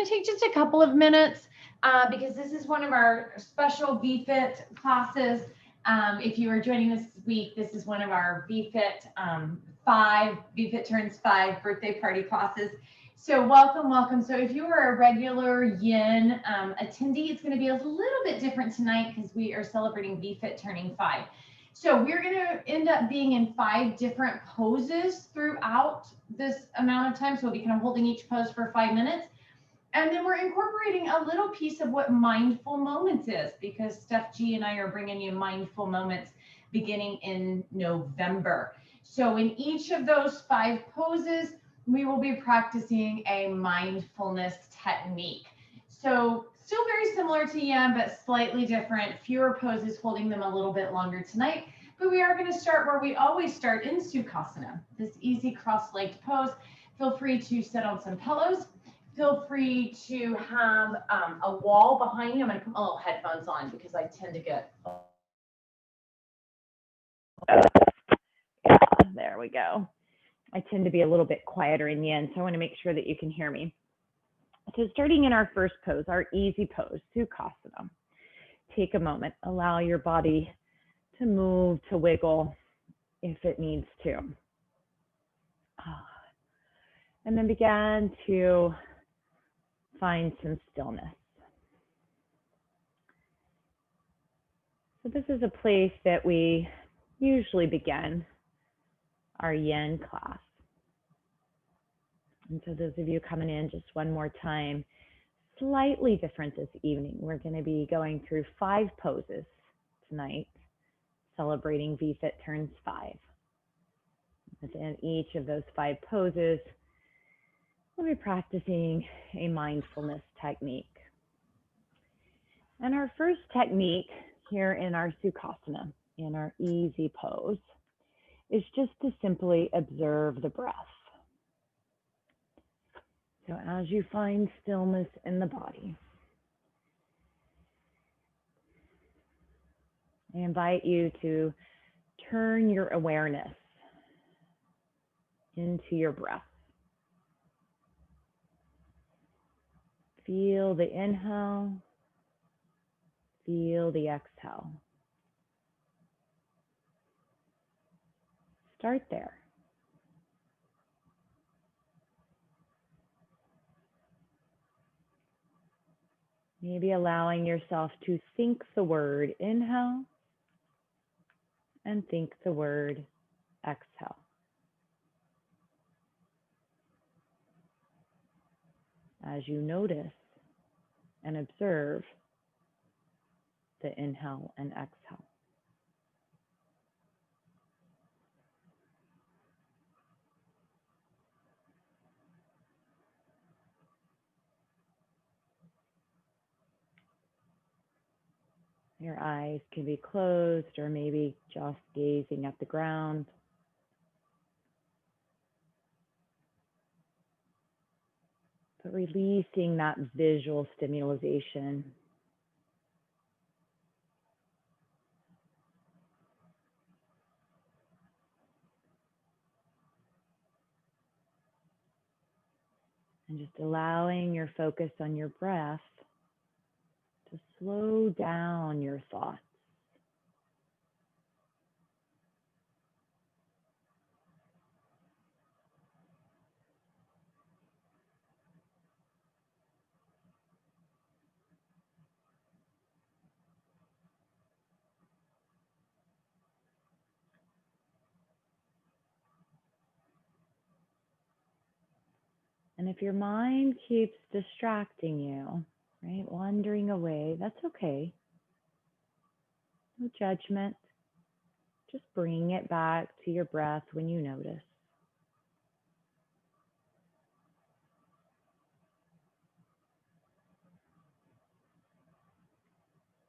going to take just a couple of minutes because this is one of our special VFit classes. If you are joining us this week, this is one of our VFit VFit turns 5 birthday party classes. So welcome, welcome. So if you are a regular Yin attendee, it's going to be a little bit different tonight because we are celebrating VFit turning 5. So we're going to end up being in 5 different poses throughout this amount of time. So we'll be kind of holding each pose for 5 minutes. And then we're incorporating a little piece of what mindful moments is, because Steph G and I are bringing you mindful moments beginning in November. So in each of those 5 poses, we will be practicing a mindfulness technique. So still very similar to Yin, but slightly different, fewer poses, holding them a little bit longer tonight. But we are going to start where we always start, in Sukhasana, this easy cross-legged pose. Feel free to sit on some pillows. Feel free to have a wall behind you. I'm going to put my little headphones on because I tend to get... Yeah, there we go. I tend to be a little bit quieter in Yin, so I want to make sure that you can hear me. So starting in our first pose, our easy pose, Sukhasana. Take a moment, allow your body to move, to wiggle if it needs to. And then begin to find some stillness. So this is a place that we usually begin our Yin class. And so those of you coming in just one more time, slightly different this evening. We're going to be going through 5 poses tonight, celebrating VFit turns 5. Within each of those 5 poses, we'll be practicing a mindfulness technique. And our first technique here in our Sukhasana, in our easy pose, is just to simply observe the breath. So as you find stillness in the body, I invite you to turn your awareness into your breath. Feel the inhale, feel the exhale. Start there. Maybe allowing yourself to think the word inhale and think the word exhale. As you notice and observe the inhale and exhale. Your eyes can be closed or maybe just gazing at the ground. But releasing that visual stimulation. And just allowing your focus on your breath to slow down your thoughts. And if your mind keeps distracting you, right, wandering away, that's okay. No judgment. Just bring it back to your breath when you notice.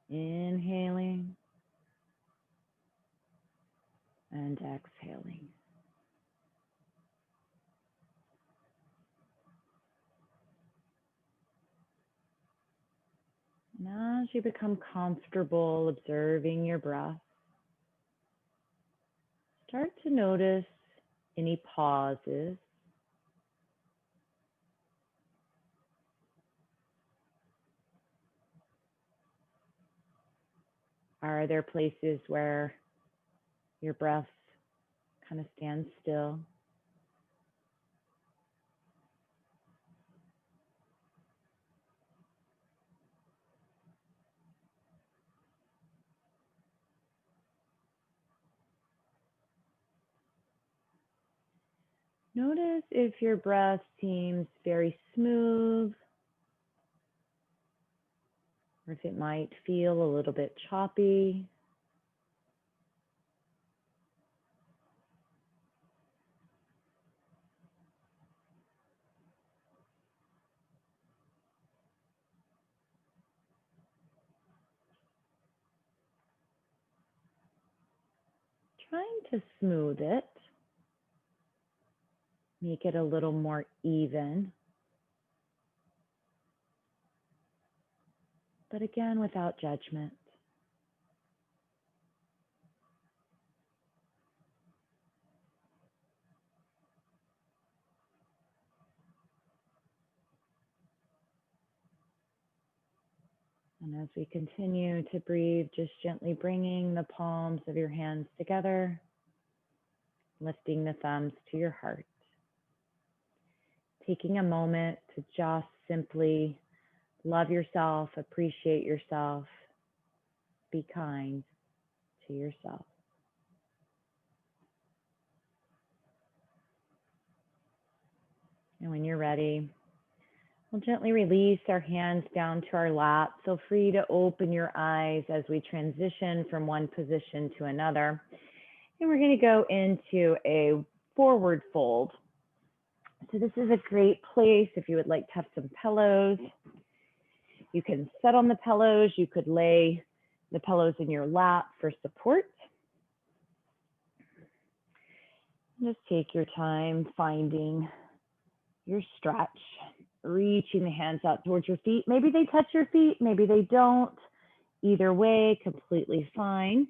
Inhaling and exhaling. And as you become comfortable observing your breath, start to notice any pauses, Are there places where your breath kind of stands still? Notice if your breath seems very smooth, or if it might feel a little bit choppy. Trying to smooth it, make it a little more even, but again, without judgment. And as we continue to breathe, just gently bringing the palms of your hands together, lifting the thumbs to your heart. Taking a moment to just simply love yourself, appreciate yourself, be kind to yourself. And when you're ready, we'll gently release our hands down to our lap. Feel free to open your eyes as we transition from one position to another. And we're going to go into a forward fold. So this is a great place if you would like to have some pillows. You can sit on the pillows. You could lay the pillows in your lap for support. Just take your time finding your stretch, reaching the hands out towards your feet. Maybe they touch your feet, maybe they don't. Either way, completely fine.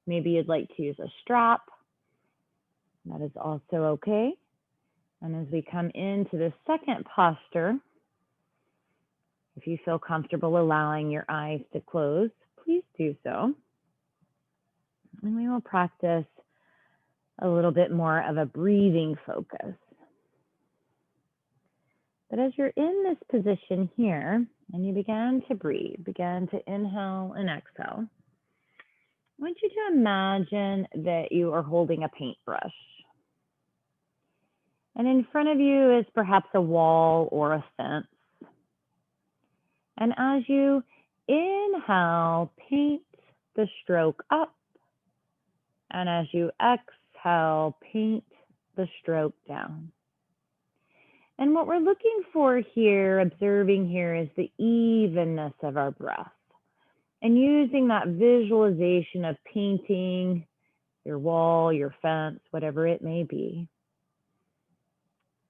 Maybe you'd like to use a strap. That is also okay. And as we come into the second posture, if you feel comfortable allowing your eyes to close, please do so. And we will practice a little bit more of a breathing focus. But as you're in this position here, and you begin to breathe, begin to inhale and exhale, I want you to imagine that you are holding a paintbrush. And in front of you is perhaps a wall or a fence. And as you inhale, paint the stroke up. And as you exhale, paint the stroke down. And what we're looking for here, observing here, is the evenness of our breath. And using that visualization of painting your wall, your fence, whatever it may be,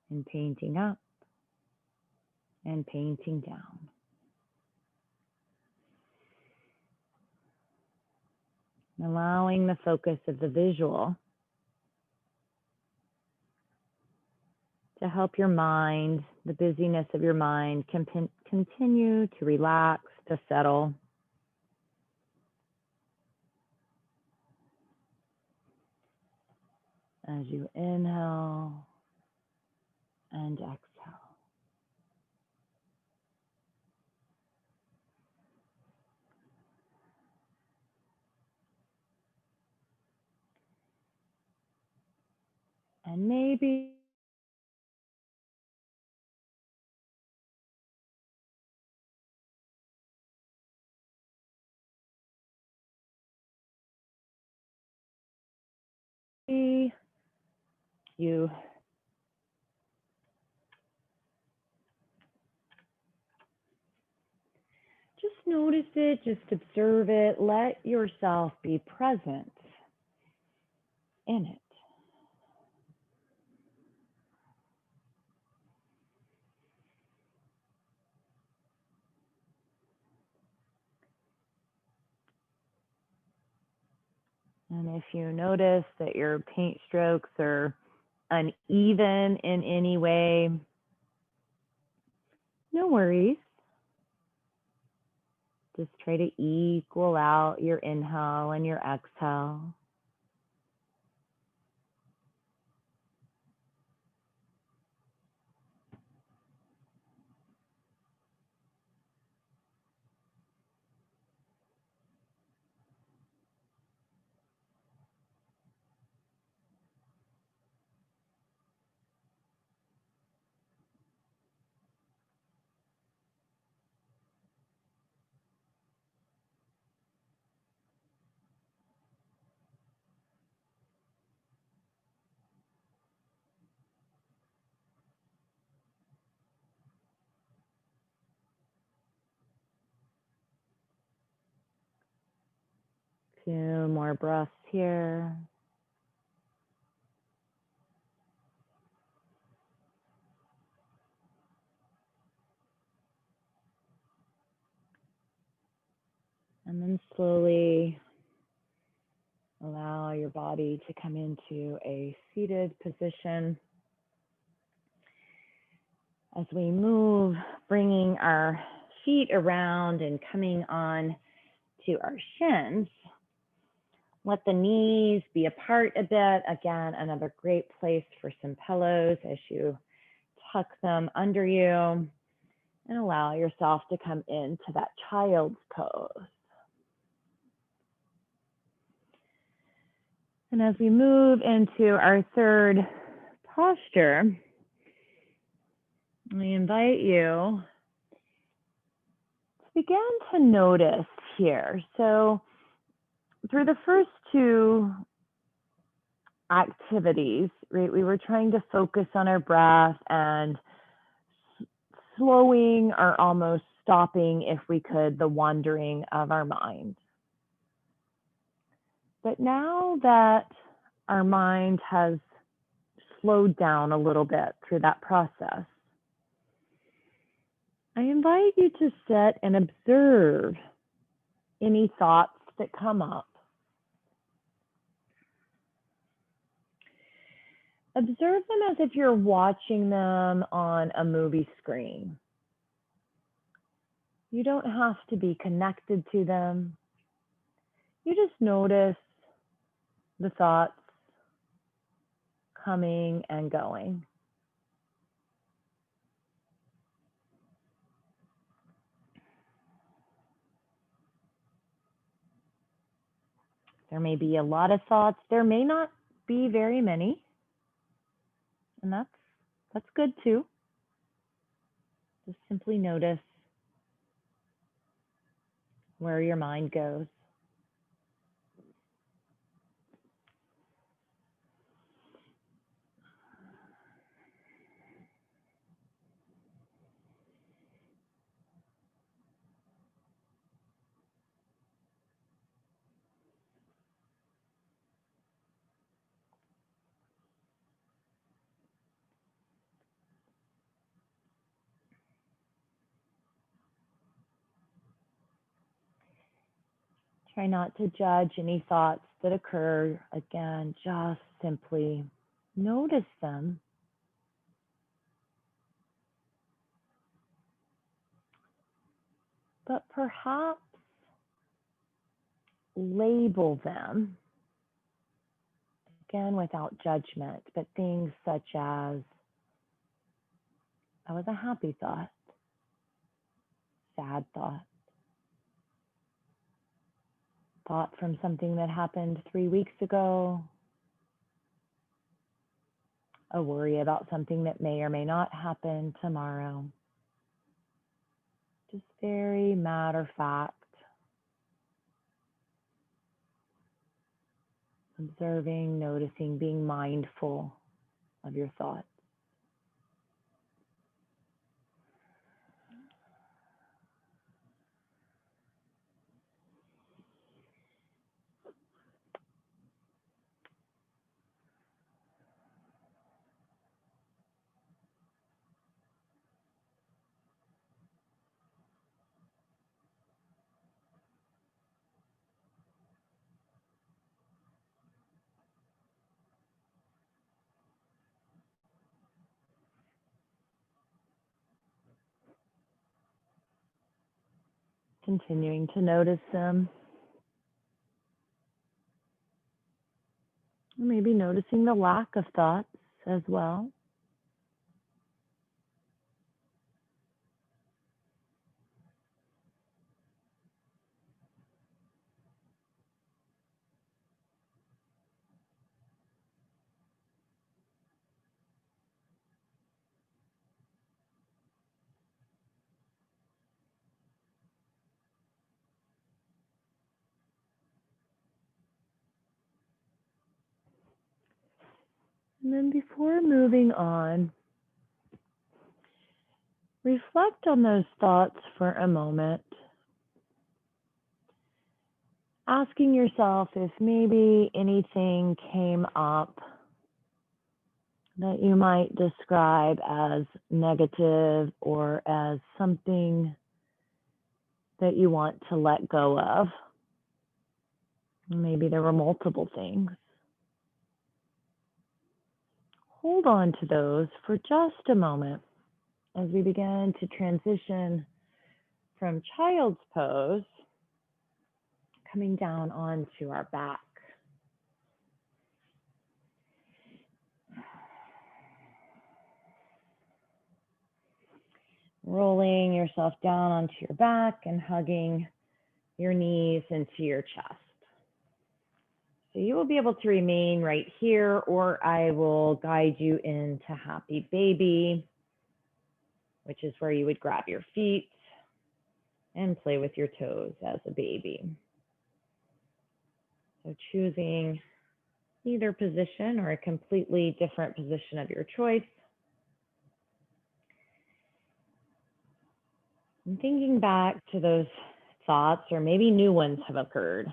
and painting up and painting down. And allowing the focus of the visual to help your mind, the busyness of your mind, continue to relax, to settle. As you inhale and exhale. And maybe you just notice it, just observe it, let yourself be present in it. And if you notice that your paint strokes are uneven in any way, no worries. Just try to equal out your inhale and your exhale. Few more breaths here. And then slowly allow your body to come into a seated position. As we move, bringing our feet around and coming on to our shins. Let the knees be apart a bit. Again, another great place for some pillows as you tuck them under you and allow yourself to come into that child's pose. And as we move into our third posture, I invite you to begin to notice here. So through the first two activities, right, we were trying to focus on our breath and slowing or almost stopping, if we could, the wandering of our mind. But now that our mind has slowed down a little bit through that process, I invite you to sit and observe any thoughts that come up. Observe them as if you're watching them on a movie screen. You don't have to be connected to them. You just notice the thoughts coming and going. There may be a lot of thoughts. There may not be very many. And that's good too. Just simply notice where your mind goes. Try not to judge any thoughts that occur. Again, just simply notice them. But perhaps label them, again, without judgment, but things such as, that was a happy thought, sad thought, thought from something that happened 3 weeks ago, a worry about something that may or may not happen tomorrow. Just very matter of fact, observing, noticing, being mindful of your thoughts. Continuing to notice them. Maybe noticing the lack of thoughts as well. And then before moving on, reflect on those thoughts for a moment. Asking yourself if maybe anything came up that you might describe as negative or as something that you want to let go of. Maybe there were multiple things. Hold on to those for just a moment as we begin to transition from child's pose, coming down onto our back. Rolling yourself down onto your back and hugging your knees into your chest. So you will be able to remain right here, or I will guide you into happy baby, which is where you would grab your feet and play with your toes as a baby. So choosing either position or a completely different position of your choice. And thinking back to those thoughts, or maybe new ones have occurred,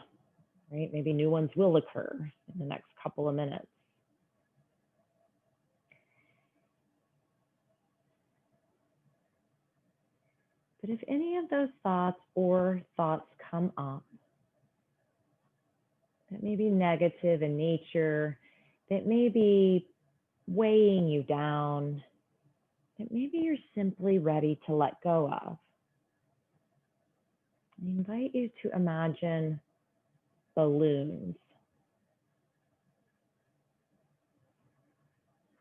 right? Maybe new ones will occur in the next couple of minutes. But if any of those thoughts or thoughts come up that may be negative in nature, that may be weighing you down, that maybe you're simply ready to let go of, I invite you to imagine balloons.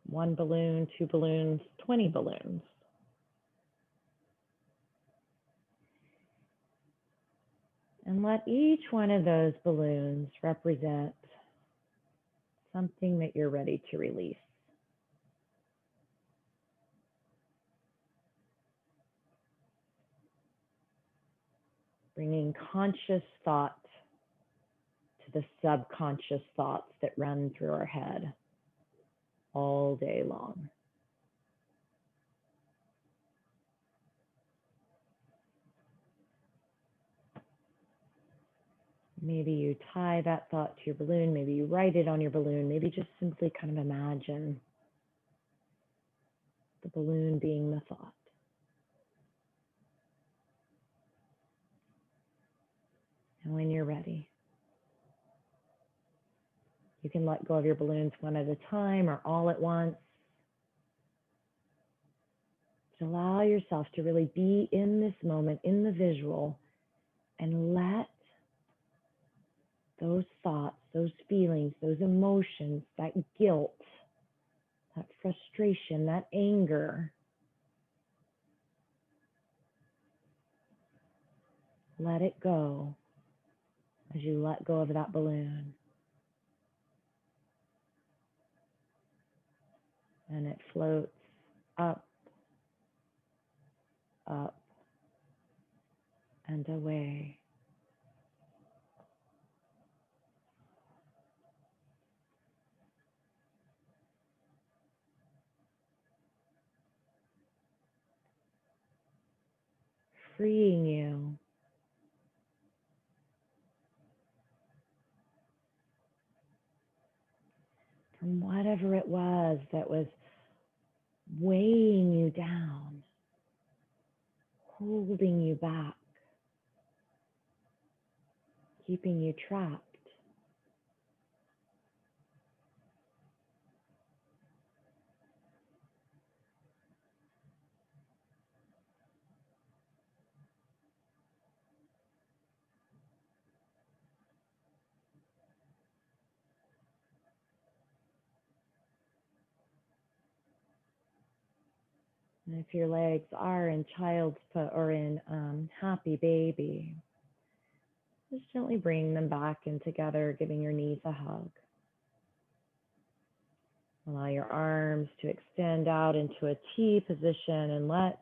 One balloon, two balloons, 20 balloons. And let each one of those balloons represent something that you're ready to release. Bringing conscious thought to the subconscious thoughts that run through our head all day long. Maybe you tie that thought to your balloon, maybe you write it on your balloon, maybe just simply kind of imagine the balloon being the thought. And when you're ready, you can let go of your balloons one at a time or all at once. Just allow yourself to really be in this moment, in the visual, and let those thoughts, those feelings, those emotions, that guilt, that frustration, that anger, let it go as you let go of that balloon. And it floats up, up, and away. Freeing you from whatever it was that was weighing you down, holding you back, keeping you trapped. And if your legs are in child's pose or in happy baby, just gently bring them back in together, giving your knees a hug. Allow your arms to extend out into a T position and let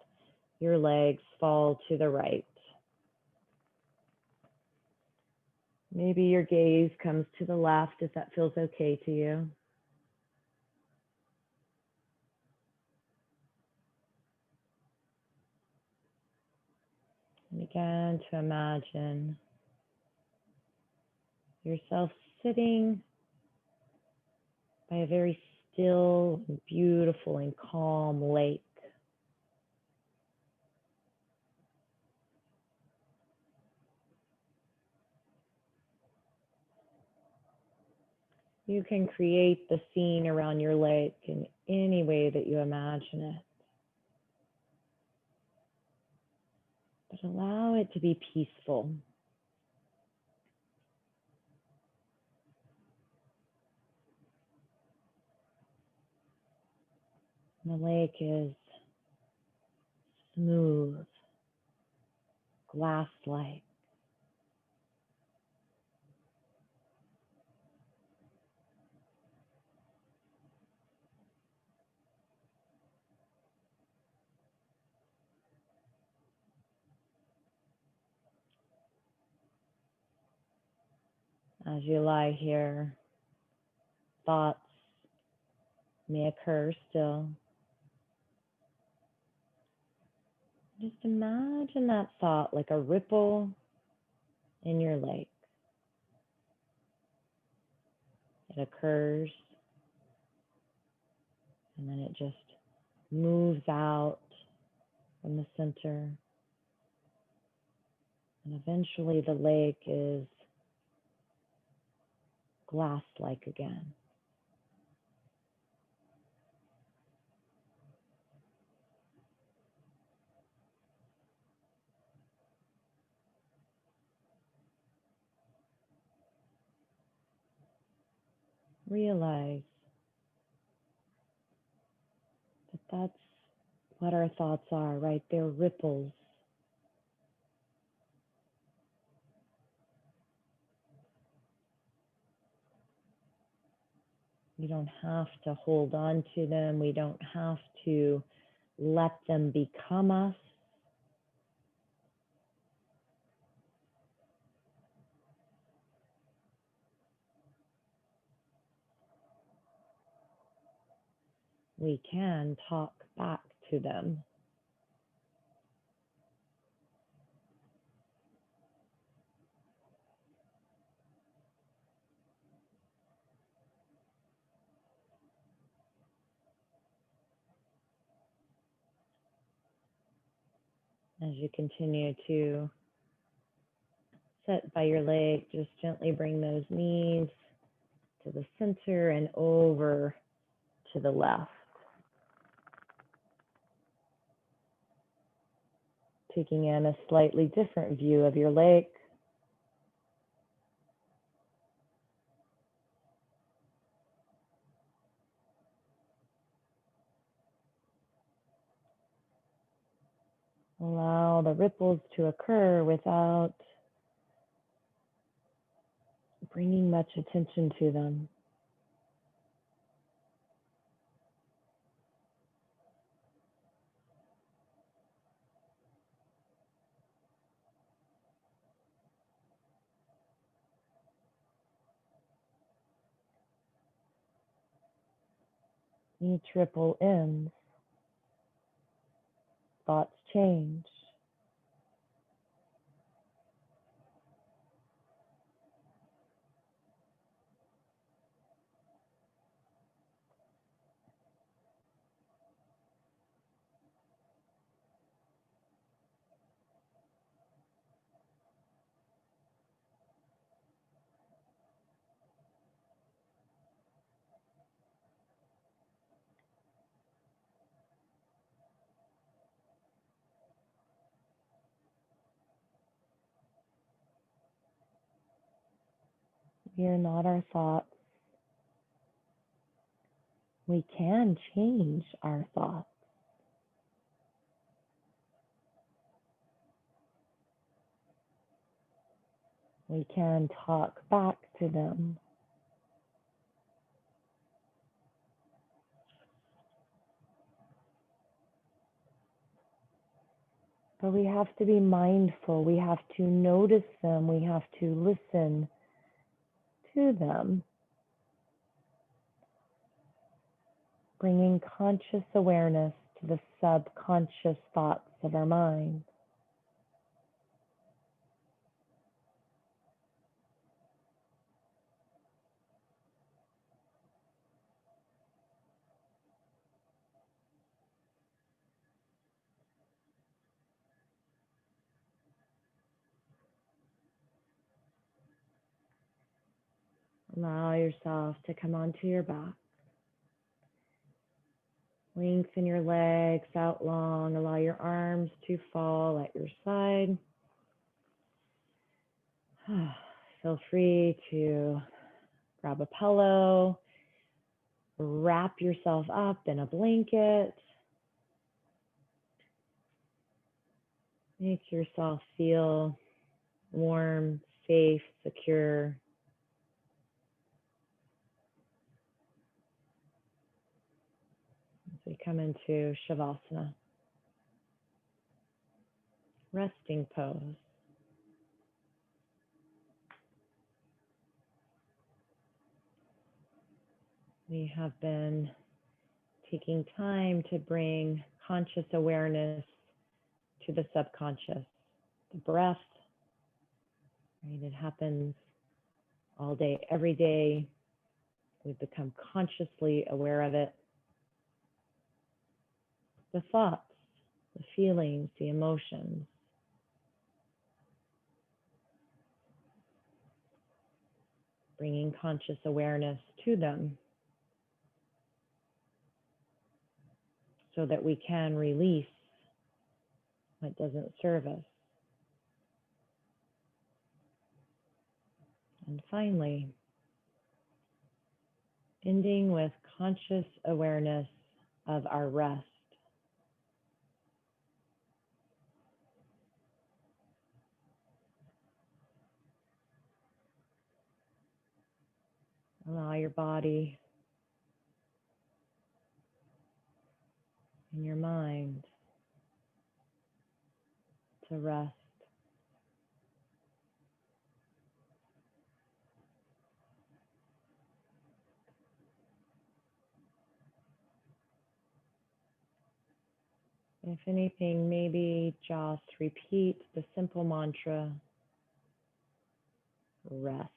your legs fall to the right. Maybe your gaze comes to the left if that feels okay to you. And begin to imagine yourself sitting by a very still, and beautiful, and calm lake. You can create the scene around your lake in any way that you imagine it. But allow it to be peaceful. The lake is smooth, glass-like. As you lie here, thoughts may occur still. Just imagine that thought like a ripple in your lake. It occurs, and then it just moves out from the center. And eventually the lake is glass-like again. Realize that that's what our thoughts are, right? They're ripples. We don't have to hold on to them. We don't have to let them become us. We can talk back to them. As you continue to sit by your leg, just gently bring those knees to the center and over to the left. Taking in a slightly different view of your lake. Allow the ripples to occur without bringing much attention to them. Each ripple ends. Thoughts change. We are not our thoughts. We can change our thoughts. We can talk back to them. But we have to be mindful. We have to notice them. We have to listen to them. Bringing conscious awareness to the subconscious thoughts of our mind. Allow yourself to come onto your back. Lengthen your legs out long. Allow your arms to fall at your side. Feel free to grab a pillow, wrap yourself up in a blanket. Make yourself feel warm, safe, secure. As we come into Shavasana, resting pose. We have been taking time to bring conscious awareness to the subconscious, the breath. Right? It happens all day, every day. We've become consciously aware of it. The thoughts, the feelings, the emotions. Bringing conscious awareness to them so that we can release what doesn't serve us. And finally, ending with conscious awareness of our rest. Allow your body and your mind to rest. If anything, maybe just repeat the simple mantra, rest.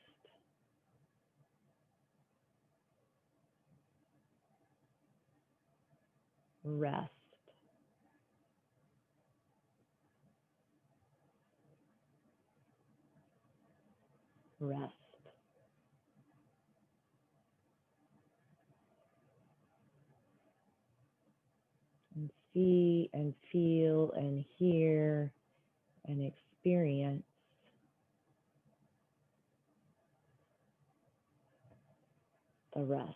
Rest. Rest. And see and feel and hear and experience the rest.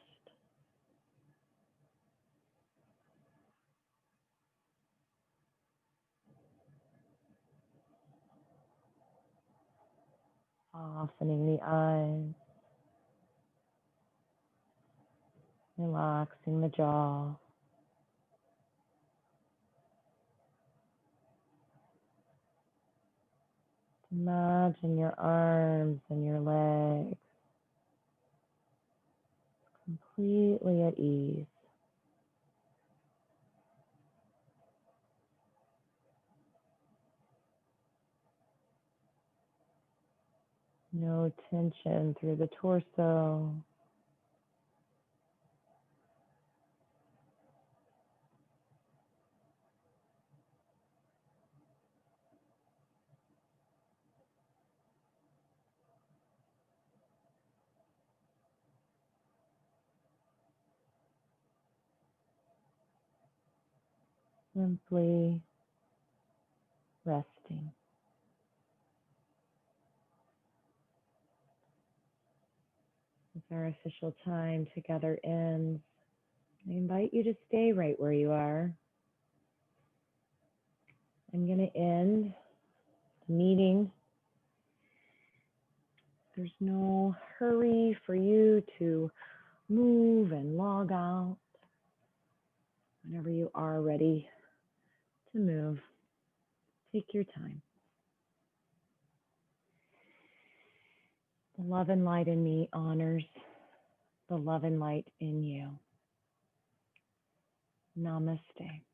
Softening the eyes, relaxing the jaw. Imagine your arms and your legs completely at ease. No tension through the torso. Simply resting. As our official time together ends, I invite you to stay right where you are. I'm going to end the meeting There's no hurry for you to move and log out. Whenever you are ready to move, take your time. The love and light in me honors the love and light in you. Namaste.